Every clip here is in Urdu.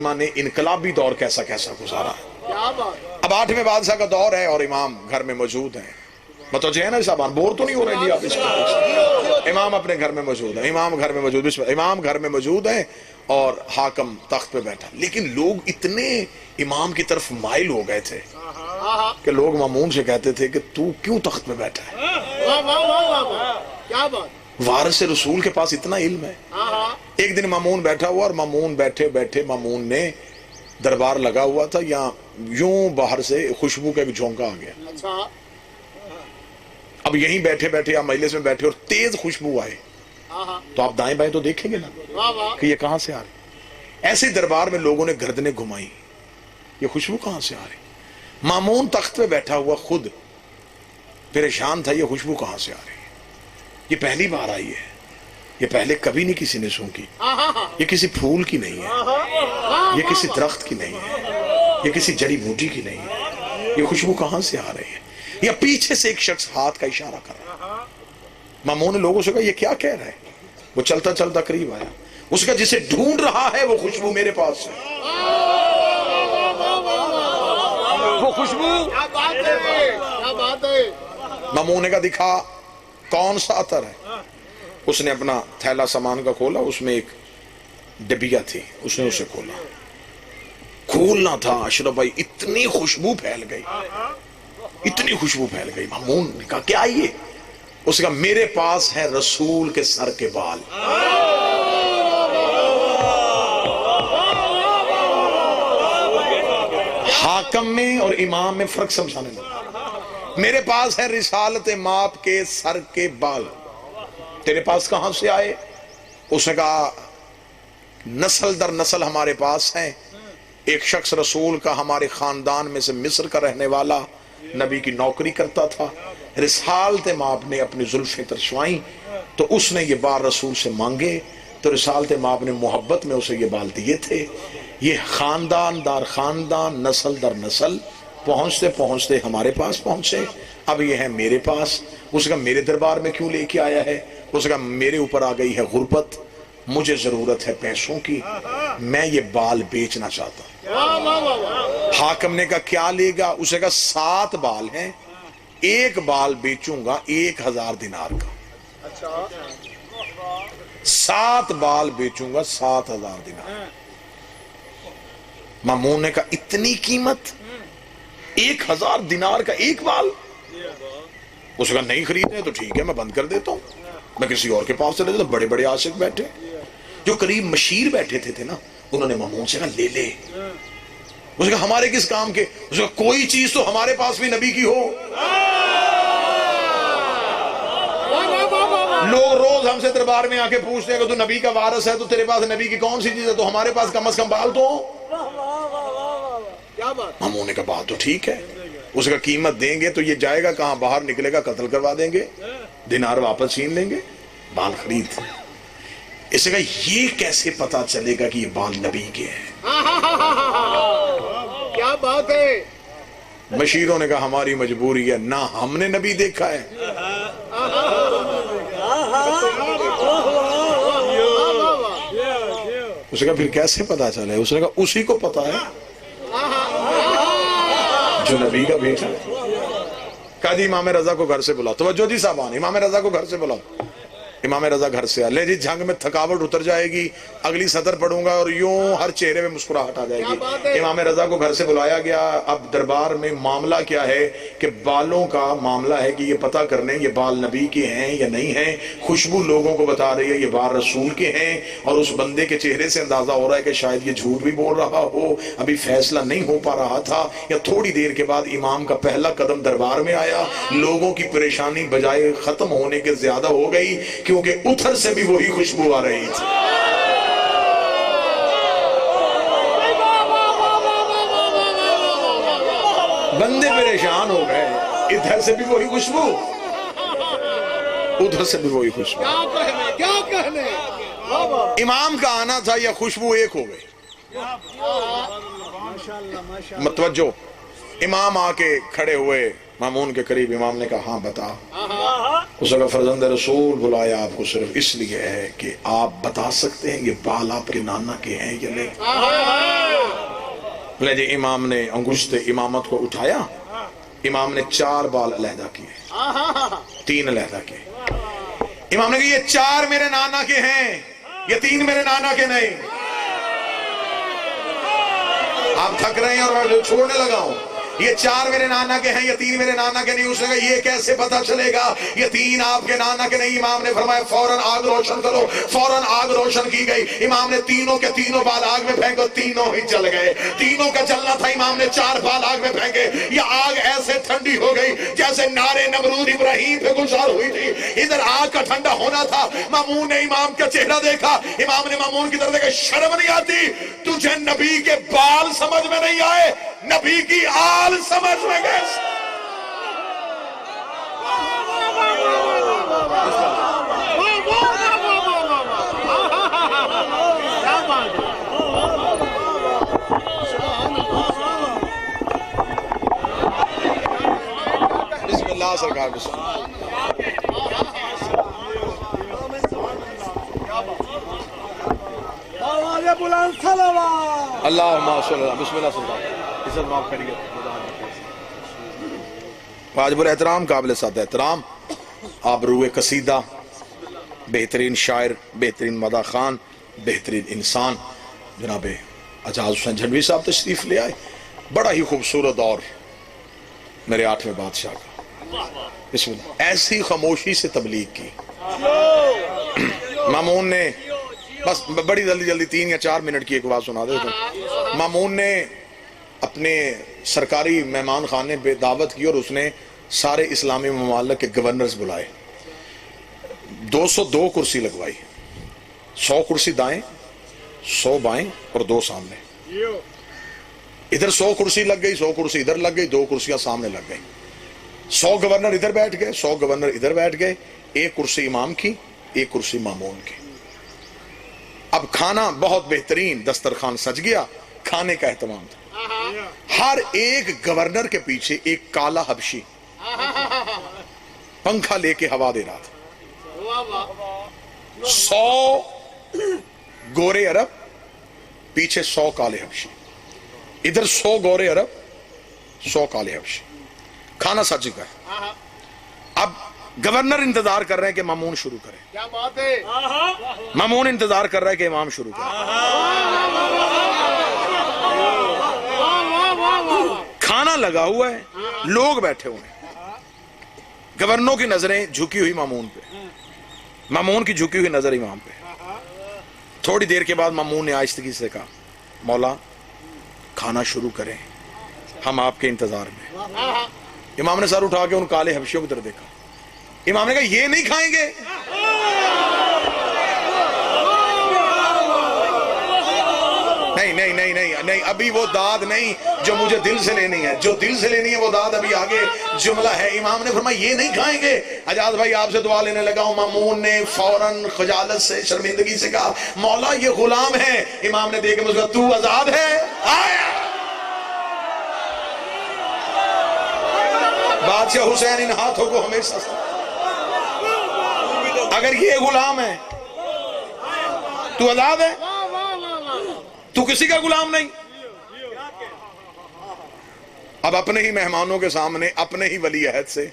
نے انقلابی دور کیسا کیسا گزارا ہے۔ اب 8ویں بادشاہ کا دور ہے اور امام گھر میں موجود ہیں۔ متوجہ ہے نا صاحبان، بور تو نہیں ہو رہے جی آپ اس کو؟ امام اپنے گھر میں موجود ہیں، امام گھر میں موجود، امام گھر میں موجود ہیں اور حاکم تخت پہ بیٹھا۔ لیکن لوگ اتنے امام کی طرف مائل ہو گئے تھے کہ لوگ مامون سے کہتے تھے کہ تو کیوں تخت پہ بیٹھا ہے؟ کیا بات! وارث رسول کے پاس اتنا علم ہے۔ ایک دن مامون بیٹھا ہوا اور مامون بیٹھے بیٹھے مامون نے دربار لگا ہوا تھا، یا یوں باہر سے خوشبو کا ایک جھونکا آ گیا۔ اچھا اب یہیں بیٹھے بیٹھے آپ مجلس میں بیٹھے اور تیز خوشبو آئے تو آپ دائیں بائیں تو دیکھیں گے نا کہ یہ کہاں سے آ رہی۔ ایسے دربار میں لوگوں نے گردنیں گھمائی، یہ خوشبو کہاں سے آ رہی۔ مامون تخت پہ بیٹھا ہوا خود پریشان تھا، یہ خوشبو کہاں سے آ رہی ہے، یہ پہلی بار آئی ہے، یہ پہلے کبھی نہیں کسی نے سونگھی، یہ کسی پھول کی نہیں ہے، یہ کسی درخت کی نہیں ہے، یہ کسی جڑی بوٹی کی نہیں ہے، یہ خوشبو کہاں سے آ رہی ہے۔ یا پیچھے سے ایک شخص ہاتھ کا اشارہ کر رہا ہے۔ مامون نے لوگوں سے کہا یہ کیا کہہ رہا ہے؟ وہ چلتا چلتا قریب آیا، اس کا جسے ڈھونڈ رہا ہے وہ خوشبو میرے پاس ہے۔ وہ خوشبو مامون نے کہا دکھا کون سا عطر ہے۔ اس نے اپنا تھیلا سامان کا کھولا، اس میں ایک ڈبیا تھی، اس نے اسے کھولا۔ کھولنا تھا اشرف بھائی، اتنی خوشبو پھیل گئی، اتنی خوشبو پھیل گئی۔ مامون نے کہا کیا یہ؟ اس نے کہا میرے پاس ہے رسول کے سر کے بال۔ حاکم میں اور امام میں فرق سمجھانے لگا۔ میرے پاس ہے رسالت ماپ کے سر کے بال، تیرے پاس کہاں سے آئے؟ اس نے کہا نسل در نسل ہمارے پاس ہیں، ایک شخص رسول کا ہمارے خاندان میں سے مصر کا رہنے والا نبی کی نوکری کرتا تھا، رسالت ماپ نے اپنی زلفیں ترشوائیں تو اس نے یہ بال رسول سے مانگے تو رسالت ماپ نے محبت میں اسے یہ بال دیے تھے۔ یہ خاندان دار خاندان، نسل در نسل پہنچتے پہنچتے ہمارے پاس پہنچے، اب یہ ہے میرے پاس۔ اس کا میرے دربار میں کیوں لے کے آیا ہے؟ اس کا میرے اوپر آ گئی ہے غربت، مجھے ضرورت ہے پیسوں کی، میں یہ بال بیچنا چاہتا ہوں۔ حاکم نے کہا کیا لے گا؟ اسے کہا 7 بال ہیں، ایک بال بیچوں گا 1000 دینار کا۔ 7 بال بیچوں گا 7000 دینار۔ مامون نے کہا اتنی قیمت، 1000 دینار کا ایک بال؟ اس نے کہا نہیں خریدنے تو ٹھیک ہے میں بند کر دیتا ہوں، میں کسی اور کے پاس سے لے دیتا ہوں۔ بڑے بڑے عاشق بیٹھے جو قریب مشیر بیٹھے تھے نا، انہوں نے مامون سے کہا لے لے۔ اس نے کہا ہمارے کس کام کے؟ اس نے کہا کوئی چیز تو ہمارے پاس بھی نبی کی ہو۔ لوگ روز ہم سے دربار میں آ کے پوچھتے ہیں کہ تو نبی کا وارث ہے تو تیرے پاس نبی کی کون سی چیز ہے؟ تو ہمارے پاس کم از کم بال تو ہو۔ مامون نے کہا بات تو ٹھیک ہے۔ اس کا قیمت دیں گے تو یہ جائے گا کہاں؟ باہر نکلے گا، قتل کروا دیں گے، دینار واپس چھین لیں گے، بال خرید۔ اس نے کہا یہ کیسے پتا چلے گا کہ یہ بال نبی کے ہیں؟ کیا بات ہے! مشیروں نے کہا ہماری مجبوری ہے، نہ ہم نے نبی دیکھا ہے۔ اس نے کہا پھر کیسے پتا چلے؟ اس نے کہا اسی کو پتا ہے جو نبی کا بیٹا ہے۔ کہا جی امام رضا کو گھر سے بلاؤ۔ توجہ جی صاحبان، امام رضا کو گھر سے بلاؤ۔ امام رضا گھر سے لے جی، جنگ میں تھکاوٹ اتر جائے گی، اگلی سطر پڑھوں گا اور یوں ہر چہرے میں مسکراہٹ آ جائے گی۔ امام رضا کو گھر سے بلایا گیا۔ اب دربار میں معاملہ کیا ہے کہ بالوں کا معاملہ ہے کہ یہ پتہ کرنے یہ بال نبی کے ہیں یا نہیں ہیں۔ خوشبو لوگوں کو بتا رہی ہے یہ بال رسول کے ہیں، اور اس بندے کے چہرے سے اندازہ ہو رہا ہے کہ شاید یہ جھوٹ بھی بول رہا ہو، ابھی فیصلہ نہیں ہو پا رہا تھا۔ یا تھوڑی دیر کے بعد امام کا پہلا قدم دربار میں آیا، لوگوں کی پریشانی بجائے ختم ہونے کے زیادہ ہو گئی، کیونکہ اتھر سے بھی وہی خوشبو آ رہی تھی۔ بندے پریشان ہو گئے، ادھر سے بھی وہی خوشبو، ادھر سے بھی وہی خوشبو۔ کیا کہنے! امام کا آنا تھا یا خوشبو ایک ہو گئی۔ متوجہ، امام آ کے کھڑے ہوئے مامون کے قریب۔ امام نے کہا ہاں بتا۔ اس نے فرزند رسول بلایا آپ کو صرف اس لیے ہے کہ آپ بتا سکتے ہیں یہ بال آپ کے نانا کے ہیں یا نہیں؟ لے جی امام نے انگشت امامت کو اٹھایا، امام نے 4 بال علیحدہ کیے، 3 علیحدہ کیے۔ امام نے کہا یہ 4 میرے نانا کے ہیں، یہ 3 میرے نانا کے نہیں۔ آپ تھک رہے ہیں اور میں چھوڑنے لگا ہوں۔ یہ 4 میرے نانا کے ہیں، یہ 3 میرے نانا کے نہیں۔ اس نے کہا یہ کیسے پتا چلے گا یہ 3 آپ کے نانا کے نہیں؟ امام نے فرمایا فوراً آگ روشن کرو۔ فوراً آگ روشن کی گئی، امام نے تینوں کے تینوں بال آگ میں پھینکو، تینوں ہی جل گئے۔ تینوں کا جلنا تھا، امام نے 4 بال آگ میں پھینکے، یہ آگ ایسے ٹھنڈی ہو گئی جیسے نارے نمرود ابراہیم پہ گزار ہوئی تھی۔ ادھر آگ کا ٹھنڈا ہونا تھا۔ مامون نے امام کا چہرہ دیکھا، امام نے مامون کی طرف دیکھا، شرم نہیں آتی تجھے نبی کے بال سمجھ میں نہیں آئے، نبی کی آل سمجھ میں گئے۔ بسم اللہ سرکار، بسم اللہ۔ اللہم صلی اللہ، بسم اللہ سرکار، عزت معاف کریے۔ واجب الاحترام، قابل سعادت احترام، آبروئے قصیدہ، بہترین شاعر، بہترین مدح خان، بہترین انسان جناب اعجاز حسین جھنڈوی صاحب تشریف لے آئے۔ بڑا ہی خوبصورت دور میرے 8ویں بادشاہ کا۔ بسم اللہ۔ ایسی خاموشی سے تبلیغ کی، مامون نے بس بڑی جلدی جلدی 3 یا 4 منٹ کی ایک بات سنا دیتا ہوں۔ مامون نے اپنے سرکاری مہمان خانے پہ دعوت کی اور اس نے سارے اسلامی ممالک کے گورنرز بلائے، 202 کرسی لگوائی، 100 کرسی دائیں، 100 بائیں اور 2 سامنے۔ ادھر 100 کرسی لگ گئی، 100 کرسی ادھر لگ گئی، 2 کرسیاں سامنے لگ گئی۔ 100 گورنر ادھر بیٹھ گئے، 100 گورنر ادھر بیٹھ گئے، 1 کرسی امام کی، 1 کرسی مامون کی۔ اب کھانا بہت بہترین دسترخوان سج گیا، کھانے کا اہتمام تھا۔ ہر ایک گورنر کے پیچھے ایک کالا حبشی پنکھا لے کے ہوا دے رہا تھا۔ 100 گورے عرب، پیچھے 100 کالے حبشی، ادھر 100 گورے عرب، 100 کالے حبشی۔ کھانا سج گیا۔ اب گورنر انتظار کر رہے ہیں کہ مامون شروع کرے، کیا بات ہے، مامون انتظار کر رہا ہے کہ امام شروع کرے۔ کھانا لگا ہوا ہے، لوگ بیٹھے ہوئے ہیں، گورنروں کی نظریں جھکی ہوئی مامون پہ، مامون کی جھکی ہوئی نظر امام پہ۔ تھوڑی دیر کے بعد مامون نے آہستگی سے کہا مولا کھانا شروع کریں، ہم آپ کے انتظار میں۔ امام نے سر اٹھا کے ان کالے حبشیوں کی طرف دیکھا، امام نے کہا یہ نہیں کھائیں گے؟ نہیں نہیں نہیں نہیں نہیں، ابھی وہ داد نہیں جو مجھے دل سے لینی ہے، جو دل سے لینی ہے وہ داد ابھی آگے جملہ ہے۔ امام نے فرمایا یہ نہیں کھائیں گے۔ اعجاز بھائی آپ سے دعا لینے لگا ہوں، مامون نے فوراً خجالت سے شرمندگی سے کہا مولا یہ غلام ہے۔ امام نے دیکھ کے مسکرایا، تو آزاد ہے؟ آیا بادشاہ حسین ان ہاتھوں کو ہمیشہ سے، اگر یہ غلام ہے تو آزاد ہے، تو کسی کا غلام نہیں۔ اب اپنے ہی مہمانوں کے سامنے، اپنے ہی ولی عہد سے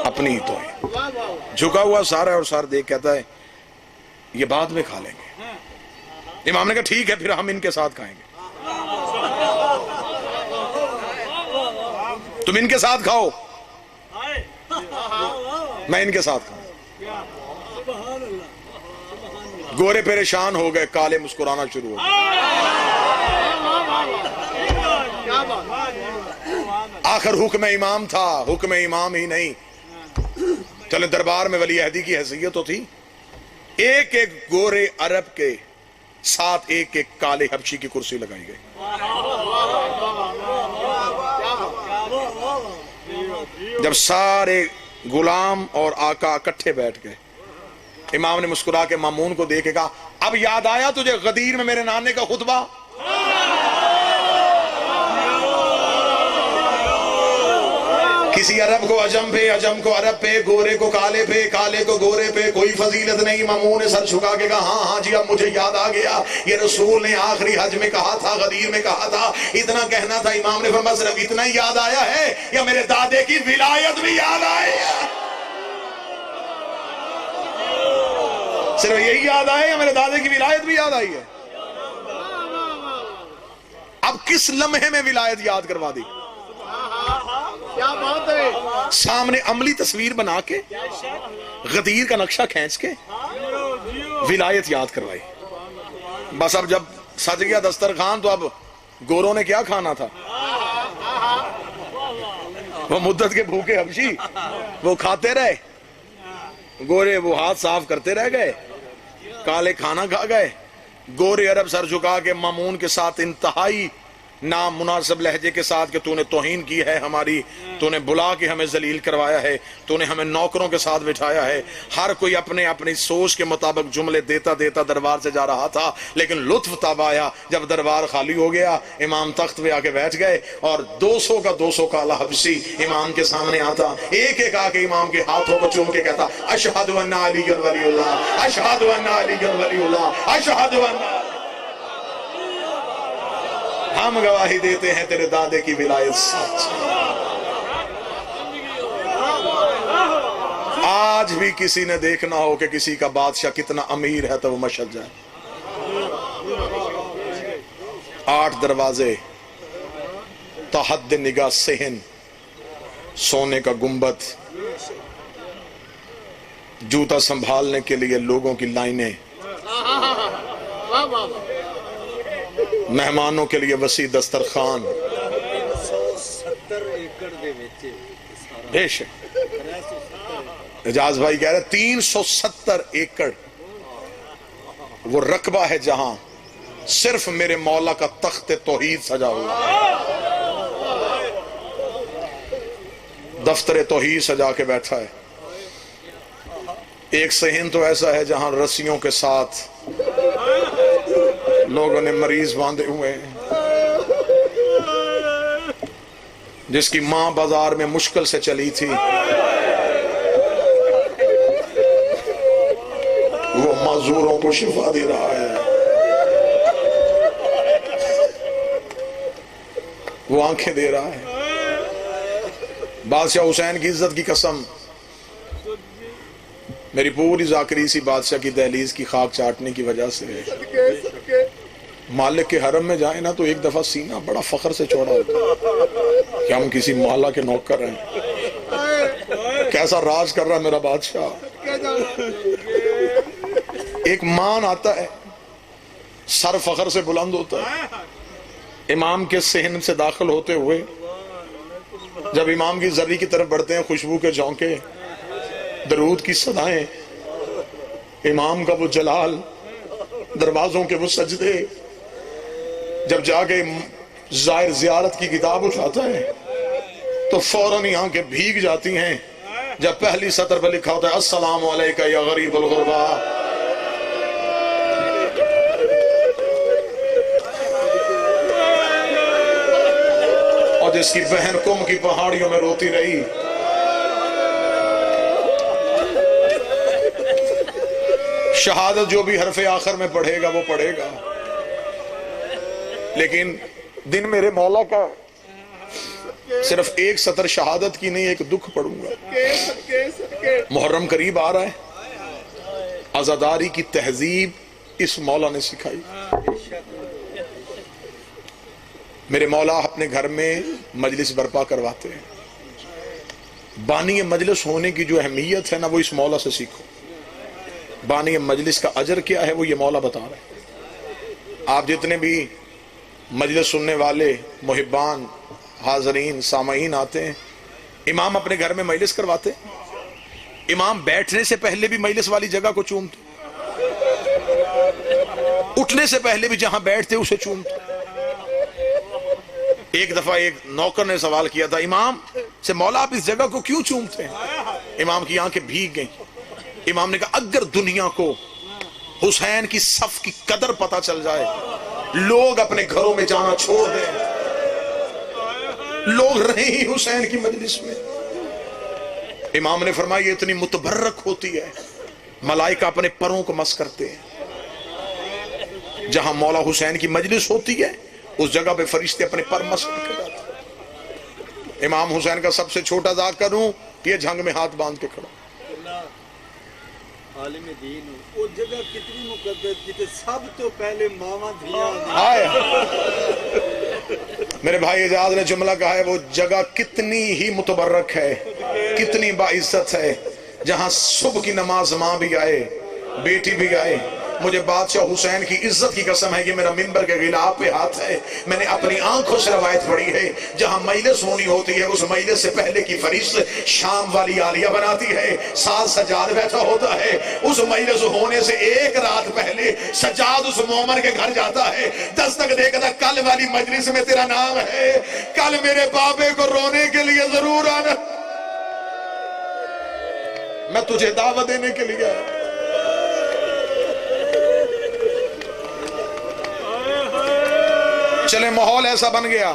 اپنی ہی توہین، جھکا ہوا سارا اور سار دیکھ کہتا ہے یہ بعد میں کھا لیں گے۔ امام نے کہا ٹھیک ہے پھر ہم ان کے ساتھ کھائیں گے، تم ان کے ساتھ کھاؤ، میں ان کے ساتھ کھاؤں۔ گورے پریشان ہو گئے، کالے مسکرانا شروع ہو گئے۔ آخر حکم امام تھا، حکم امام ہی نہیں، چلے دربار میں ولی عہدی کی حیثیت تو تھی، ایک ایک گورے عرب کے ساتھ ایک ایک کالے حبشی کی کرسی لگائی گئی۔ جب سارے غلام اور آقا اکٹھے بیٹھ گئے، امام نے مسکرا کے مامون کو دیکھے کہا اب یاد آیا تجھے غدیر میں میرے نانے کا خطبہ؟ کسی عرب کو عجم پہ، عجم کو عرب پہ، گورے کو کالے پہ، کالے کو گورے پہ کوئی فضیلت نہیں۔ مامون نے سر جھکا کے کہا ہاں ہاں جی اب مجھے یاد آ گیا، یہ رسول نے آخری حج میں کہا تھا، غدیر میں کہا تھا، اتنا کہنا تھا۔ امام نے فرمایا صرف اتنا ہی یاد آیا ہے یا میرے دادے کی ولایت بھی یاد آئی ہے؟ صرف یہی یاد آئے یا میرے دادے کی ولایت بھی یاد آئی ہے؟ اب کس لمحے میں ولایت یاد کروا دی؟ کیا بات ہے، سامنے عملی تصویر بنا کے، غدیر کا نقشہ کھینچ کے ولایت یاد کروائی۔ بس اب جب سج گیا دسترخوان تو اب گوروں نے کیا کھانا تھا؟ وہ مدت کے بھوکے حبشی وہ کھاتے رہے، گورے وہ ہاتھ صاف کرتے رہ گئے، کالے کھانا کھا گئے۔ گورے عرب سر جھکا کے مامون کے ساتھ انتہائی نامناسب لہجے کے ساتھ کہ تو نے توہین کی ہے ہماری، تو نے بلا کے ہمیں ذلیل کروایا ہے، تو نے ہمیں نوکروں کے ساتھ بٹھایا ہے۔ ہر کوئی اپنے اپنی سوچ کے مطابق جملے دیتا دیتا دربار سے جا رہا تھا، لیکن لطف تب آیا جب دربار خالی ہو گیا۔ امام تخت پہ آ کے بیٹھ گئے اور 200 کا 200 کالا حبشی امام کے سامنے آتا، ایک ایک آ کے امام کے ہاتھوں کو چوم کے کہتا اشہد ان علی ولی اللہ، اشہد ان علی ولی اللہ، اشہد ان۔ ہم گواہی دیتے ہیں تیرے دادے کی ولایت سچ۔ آج بھی کسی نے دیکھنا ہو کہ کسی کا بادشاہ کتنا امیر ہے تو وہ مشہد جائے۔ 8 دروازے، تحد نگاہ صحن، سونے کا گنبد، جوتا سنبھالنے کے لیے لوگوں کی لائنیں، مہمانوں کے لیے وسیع دسترخوان، بے شک اجاز بھائی کہہ رہے 370 ایکڑ وہ رقبہ ہے جہاں صرف میرے مولا کا تخت توحید سجا ہوا، دفتر توحید سجا کے بیٹھا ہے۔ ایک صحن تو ایسا ہے جہاں رسیوں کے ساتھ لوگوں نے مریض باندھے ہوئے ہیں، جس کی ماں بازار میں مشکل سے چلی تھی، وہ معذوروں کو شفا دے رہا ہے، وہ آنکھیں دے رہا ہے۔ بادشاہ حسین کی عزت کی قسم، میری پوری ذاکری سی بادشاہ کی دہلیز کی خاک چاٹنے کی وجہ سے ہے۔ مالک کے حرم میں جائیں نا تو ایک دفعہ سینہ بڑا فخر سے چوڑا ہوتا کہ ہم کسی مولا کے نوکر ہیں، کیسا راج کر رہا ہے میرا بادشاہ۔ ایک مان آتا ہے، سر فخر سے بلند ہوتا ہے۔ امام کے صحن سے داخل ہوتے ہوئے جب امام کی زری کی طرف بڑھتے ہیں، خوشبو کے جھونکے، درود کی صدائیں، امام کا وہ جلال، دروازوں کے وہ سجدے، جب جا کے زائر زیارت کی کتاب اٹھاتا ہے تو فوراً ہی آنکھیں بھیگ جاتی ہیں جب پہلی سطر پر لکھا ہوتا ہے السلام علیکہ یا غریب الغربا۔ اور جس کی بہن کم کی پہاڑیوں میں روتی رہی، شہادت جو بھی حرف آخر میں پڑھے گا وہ پڑھے گا، لیکن دن میرے مولا کا صرف ایک سطر شہادت کی نہیں، ایک دکھ پڑھوں گا۔ محرم قریب آ رہا ہے، عزاداری کی تہذیب اس مولا نے سکھائی۔ میرے مولا اپنے گھر میں مجلس برپا کرواتے ہیں۔ بانی مجلس ہونے کی جو اہمیت ہے نا، وہ اس مولا سے سیکھو۔ بانی مجلس کا اجر کیا ہے وہ یہ مولا بتا رہے ہیں۔ آپ جتنے بھی مجلس سننے والے محبان، حاضرین، سامعین آتے ہیں، امام اپنے گھر میں مجلس کرواتے، امام بیٹھنے سے پہلے بھی مجلس والی جگہ کو چومتے، اٹھنے سے پہلے بھی جہاں بیٹھتے اسے چومتے۔ ایک دفعہ ایک نوکر نے سوال کیا تھا امام سے، مولا آپ اس جگہ کو کیوں چومتے ہیں؟ امام کی آنکھیں بھیگ گئیں۔ امام نے کہا اگر دنیا کو حسین کی صف کی قدر پتا چل جائے، لوگ اپنے گھروں میں جانا چھوڑ دیں، لوگ رہیں ہی حسین کی مجلس میں۔ امام نے فرمایا یہ اتنی متبرک ہوتی ہے، ملائکہ اپنے پروں کو مس کرتے ہیں۔ جہاں مولا حسین کی مجلس ہوتی ہے اس جگہ پہ فرشتے اپنے پر مس کر کے جاتے ہیں۔ امام حسین کا سب سے چھوٹا ذاکر ہوں، یہ جھنگ میں ہاتھ باندھ کے کھڑا۔ عالم دین وہ جگہ کتنی مقدس جتے سب تو پہلے ماما دھیاں آئے میرے بھائی اجاز نے جملہ کہا ہے وہ جگہ کتنی ہی متبرک ہے، کتنی باعزت ہے، جہاں صبح کی نماز ماں بھی آئے، بیٹی بھی آئے۔ مجھے بادشاہ حسین کی عزت کی قسم ہے، یہ میرا منبر کے غلاف پہ ہاتھ ہے، میں نے اپنی آنکھوں سے روایت پڑھی ہے، جہاں مجلس ہونی ہوتی ہے اس مجلس سے پہلے کی فرشت شام والی عالیہ بناتی ہے، ساتھ سجاد بیٹھا ہوتا ہے، اس مجلس ہونے سے ایک رات پہلے سجاد اس مومن کے گھر جاتا ہے، دستک دے کہتا کل والی مجلس میں تیرا نام ہے، کل میرے بابے کو رونے کے لیے ضرور آنا، میں تجھے دعوت دینے کے لیے آیا۔ چلے ماحول ایسا بن گیا،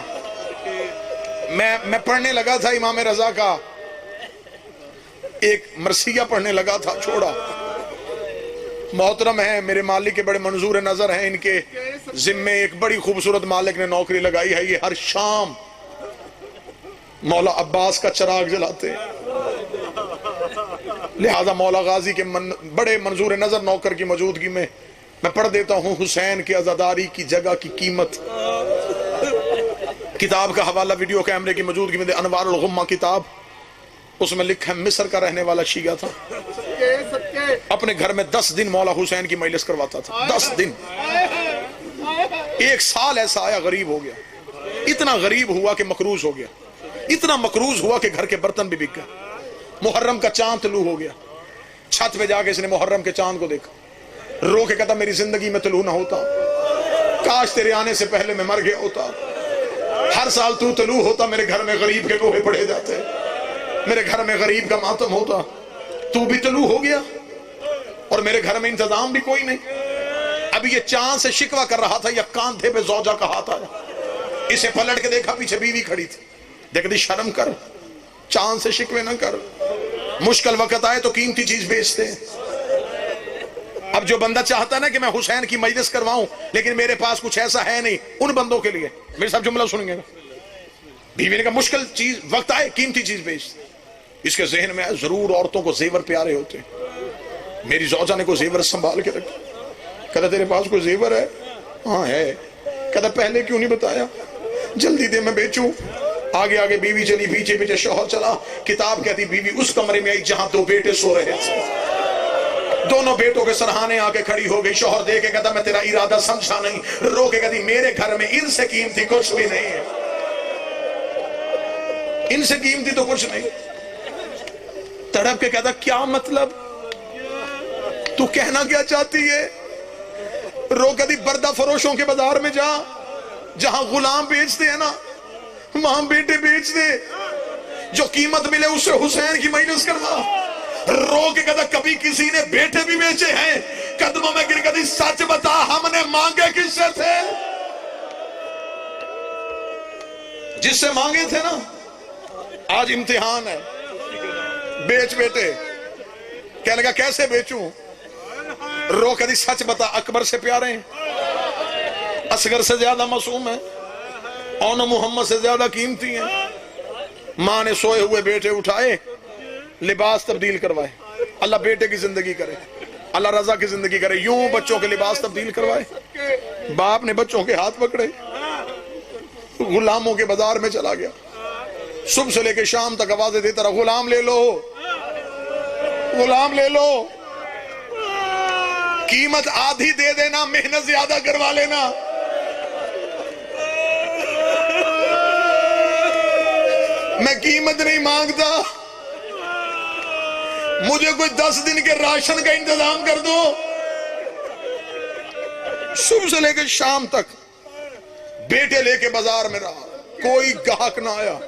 میں پڑھنے لگا تھا امام رضا کا ایک مرثیہ پڑھنے لگا تھا، چھوڑا۔ محترم ہیں میرے مالک کے بڑے منظور نظر ہیں، ان کے ذمے ایک بڑی خوبصورت مالک نے نوکری لگائی ہے، یہ ہر شام مولا عباس کا چراغ جلاتے ہیں، لہذا مولا غازی کے بڑے منظور نظر نوکر کی موجودگی میں پڑھ دیتا ہوں حسین کی عزاداری کی جگہ کی قیمت۔ کتاب کا حوالہ ویڈیو کیمرے کی موجودگی میں دے، انوار الغمہ کتاب، اس میں لکھا ہے مصر کا رہنے والا شیعہ تھا، اپنے گھر میں 10 دن مولا حسین کی مجلس کرواتا تھا، 10 دن۔ ایک سال ایسا آیا غریب ہو گیا، اتنا غریب ہوا کہ مقروض ہو گیا، اتنا مقروض ہوا کہ گھر کے برتن بھی بک گئے۔ محرم کا چاند طلوع ہو گیا، چھت پہ جا کے اس نے محرم کے چاند کو دیکھا، رو کے کہتا میری زندگی میں طلوع نہ ہوتا، کاش تیرے آنے سے پہلے میں مر گیا ہوتا، ہر سال تو طلوع ہوتا، میرے گھر میں غریب کے لوہے پڑے جاتے، میرے گھر میں غریب کا ماتم ہوتا، تو بھی طلوع ہو گیا اور میرے گھر میں انتظام بھی کوئی نہیں۔ ابھی یہ چاند سے شکوہ کر رہا تھا، یا کاندھے پہ زوجہ کا ہاتھ آیا، اسے پلٹ کے دیکھا پیچھے بیوی کھڑی تھی، دیکھ دی شرم کر، چاند سے شکوے نہ کر، مشکل وقت آئے تو قیمتی چیز بیچتے ہیں۔ اب جو بندہ چاہتا نا کہ میں حسین کی مجلس کرواؤں لیکن میرے پاس کچھ ایسا ہے نہیں، ان بندوں کے لیے میرے ساتھ جملہ سنیں گے، بیوی نے کہا مشکل چیز وقت آئے قیمتی چیز بیچ، اس کے ذہن میں ضرور عورتوں کو زیور پیارے ہوتے ہیں، میری زوجہ نے کوئی زیور سنبھال کے رکھا، کہتا تیرے پاس کوئی زیور ہے؟ ہاں ہے، کہتا پہلے کیوں نہیں بتایا، جلدی دے میں بیچوں۔ آگے آگے بیوی چلی، پیچھے پیچھے شوہر چلا، کتاب کہتی بیوی اس کمرے میں آئی جہاں 2 بیٹے سو رہے تھے، دونوں بیٹوں کے سرہانے آ کے کھڑی ہو گئی، شوہر دے کے کہتا میں تیرا ارادہ سمجھا نہیں، رو کے کہتی میرے گھر میں ان سے قیمتی کچھ بھی نہیں ہے، ان سے قیمتی تو کچھ نہیں۔ تڑپ کے کہتا کیا مطلب، تو کہنا کیا چاہتی ہے؟ رو کہتی بردہ فروشوں کے بازار میں جا، جہاں غلام بیچتے ہیں نا وہاں بیٹے بیچ دے، جو قیمت ملے اس سے حسین کی مجلس کروا۔ رو کے کہتا کبھی کسی نے بیٹے بھی بیچے ہیں؟ قدموں میں گر کہتی سچ بتا ہم نے مانگے کس سے تھے؟ جس سے مانگے تھے نا۔ آج امتحان ہے، بیچ بیٹے، کہنے لگا کیسے بیچوں؟ رو کہتی سچ بتا اکبر سے پیارے ہیں، اصغر سے زیادہ معصوم ہیں، اون محمد سے زیادہ قیمتی ہیں۔ ماں نے سوئے ہوئے بیٹے اٹھائے، لباس تبدیل کروائے، اللہ بیٹے کی زندگی کرے، اللہ رضا کی زندگی کرے، یوں بچوں کے لباس تبدیل کروائے۔ باپ نے بچوں کے ہاتھ پکڑے، غلاموں کے بازار میں چلا گیا، صبح سے لے کے شام تک آوازیں دیتا رہا غلام لے لو، غلام لے لو، قیمت آدھی دے دینا، محنت زیادہ کروا لینا۔ میں قیمت نہیں مانگتا، مجھے کوئی 10 دن کے راشن کا انتظام کر دو۔ صبح سے لے کے شام تک بیٹے لے کے بازار میں رہا، کوئی گاہک نہ آیا۔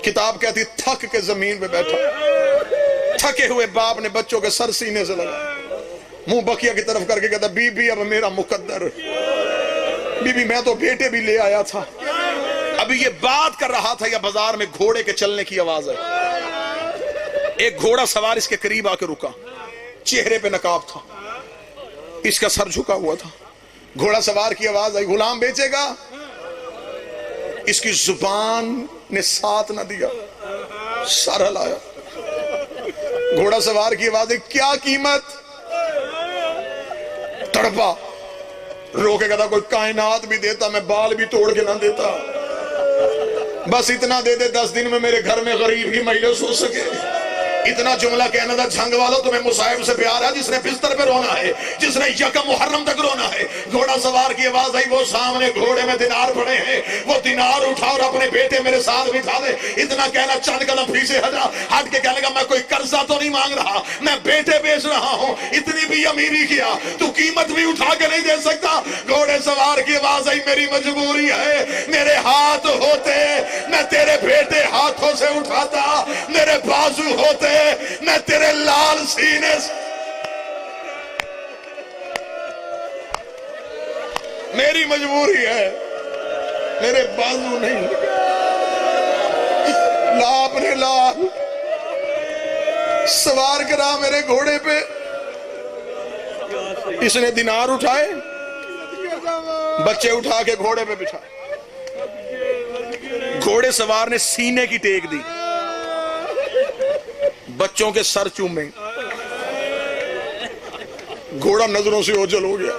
کتاب کہتی تھک کے زمین پہ بیٹھا، تھکے ہوئے باپ نے بچوں کے سر سینے سے لگا، منہ بکیا کی طرف کر کے کہتا بی بی اب میرا مقدر، بی بی میں تو بیٹے بھی لے آیا تھا۔ ابھی یہ بات کر رہا تھا یا بازار میں گھوڑے کے چلنے کی آواز ہے، ایک گھوڑا سوار اس کے قریب آ کے رکا، چہرے پہ نقاب تھا، اس کا سر جھکا ہوا تھا۔ گھوڑا سوار کی آواز آئی، غلام بیچے گا؟ اس کی زبان نے ساتھ نہ دیا، سر ہلایا۔ گھوڑا سوار کی آواز آئی، کیا قیمت؟ تڑپا، رو کے کہتا کوئی کائنات بھی دیتا میں بال بھی توڑ کے نہ دیتا، بس اتنا دے دے 10 دن میں میرے گھر میں غریب ہی مجلس ہو سکے۔ اتنا جملہ کہنا تھا، جھنگ والوں تمہیں مصائب سے پیار ہے، جس نے بستر پہ رونا ہے، جس نے یکم محرم تک رونا ہے۔ گھوڑا سوار کی آواز آئی، وہ سامنے گھوڑے میں دینار پڑے ہیں، وہ دینار اٹھا اور اپنے بیٹے میرے ساتھ بٹھا دے۔ اتنا کہنا، چند قدم پیچھے ہٹ کے کہنے لگا، میں کوئی قرضہ تو نہیں مانگ رہا، میں بیٹے بیچ رہا ہوں، اتنی بھی امیری کیا تو قیمت بھی اٹھا کے نہیں دے سکتا۔ گھوڑے سوار کی آواز آئی، میری مجبوری ہے، میرے ہاتھ ہوتے میں تیرے بیٹے ہاتھوں سے اٹھاتا، میرے بازو ہوتے میں تیرے لال سینے سے، میری مجبوری ہے، میرے بازو نہیں، لا اپنے لال سوار کرا میرے گھوڑے پہ۔ اس نے دینار اٹھائے، بچے اٹھا کے گھوڑے پہ بٹھائے، گھوڑے سوار نے سینے کی ٹیک دی، بچوں کے سر چومے، گھوڑا نظروں سے اوجھل ہو گیا۔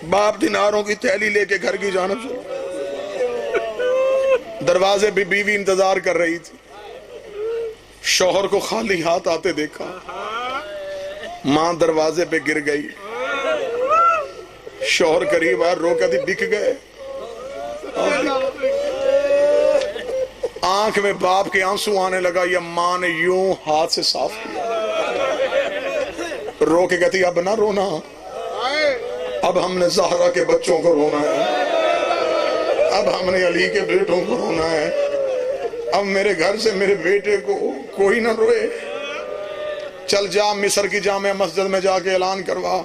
باپ دیناروں کی تھیلی لے کے گھر کی جانب سے، دروازے پہ بیوی انتظار کر رہی تھی، شوہر کو خالی ہاتھ آتے دیکھا، ماں دروازے پہ گر گئی، شوہر قریب آیا، رو کہتی بک گئے۔ آنکھ میں باپ کے آنسو آنے لگا، یہ ماں نے یوں ہاتھ سے صاف کیا، رو کے کہتی اب نہ رونا، اب ہم نے زہرا کے بچوں کو رونا ہے، اب ہم نے علی کے بیٹوں کو رونا ہے، اب میرے گھر سے میرے بیٹے کو کوئی نہ روئے، چل جا مصر کی جامع مسجد میں جا کے اعلان کروا،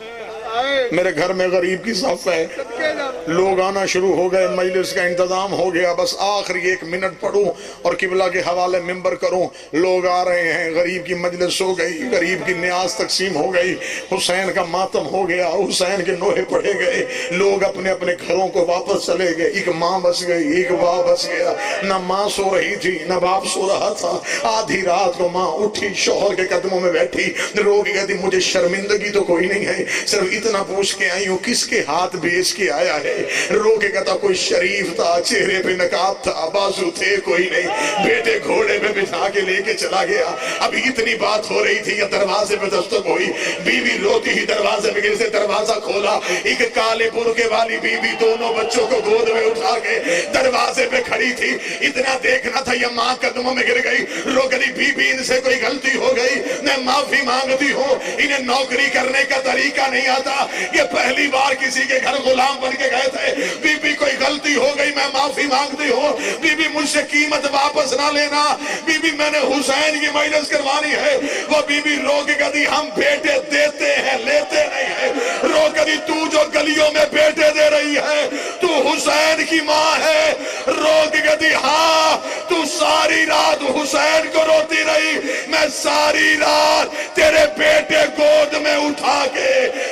میرے گھر میں غریب کی صف ہے۔ لوگ آنا شروع ہو گئے، مجلس کا انتظام ہو گیا، بس آخری 1 منٹ پڑھوں اور قبلہ کے حوالے منبر کروں۔ لوگ آ رہے ہیں، غریب کی مجلس ہو گئی، غریب کی نیاز تقسیم ہو گئی، حسین کا ماتم ہو گیا، حسین کے نوحے پڑھے گئے، لوگ اپنے اپنے گھروں کو واپس چلے گئے، ایک ماں بس گئی، ایک باپ بس گیا، نہ ماں سو رہی تھی نہ باپ سو رہا تھا۔ آدھی رات کو ماں اٹھی، شوہر کے قدموں میں بیٹھی، رو کے کہتی مجھے شرمندگی تو کوئی نہیں ہے، صرف اتنا پوچھ کے آئی ہوں کس کے ہاتھ بیچ کے آیا ہے۔ رو کے کہتا کوئی شریف تھا، چہرے پہ نقاب تھا، بازو تھے کوئی نہیں، بیٹے گھوڑے پہ بٹھا کے لے کے چلا گیا۔ ابھی اتنی بات ہو رہی تھی، یا دروازے پہ دستک ہوئی، بیوی روتی ہی دروازے پہ گئی، سے دروازہ کھولا، ایک کالے برقعے والی بیوی دونوں بچوں کو گود میں اٹھا کے دروازے پہ کھڑی تھی۔ اتنا دیکھنا تھا، یہ ماں قدموں میں گر گئی، رو گئی بیوی ان سے کوئی غلطی ہو گئی، میں معافی مانگتی ہوں، انہیں نوکری کرنے کا طریقہ نہیں آتا، یہ پہلی بار کسی کے گھر غلام بن کے گئے تھے، بی بی کوئی غلطی ہو گئی میں معافی مانگتی ہوں، بی بی مجھ سے قیمت واپس نہ لینا، بی بی میں نے حسین کی مجلس کروانی ہے۔ وہ بی بی رو کے کہتی ہم بیٹے دیتے ہیں لیتے نہیں ہیں، رو کہتی تو جو گلیوں میں بیٹے دے رہی ہے تو حسین کی ماں ہے، رو کے کہتی ہاں تو ساری رات حسین کو روتی رہی، میں ساری رات تیرے بیٹے گود میں اٹھا کے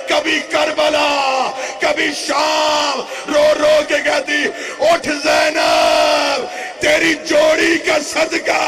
کبھی کربلا کبھی شام رو رو کے کہتی اٹھ زینب تیری جوڑی کا صدقہ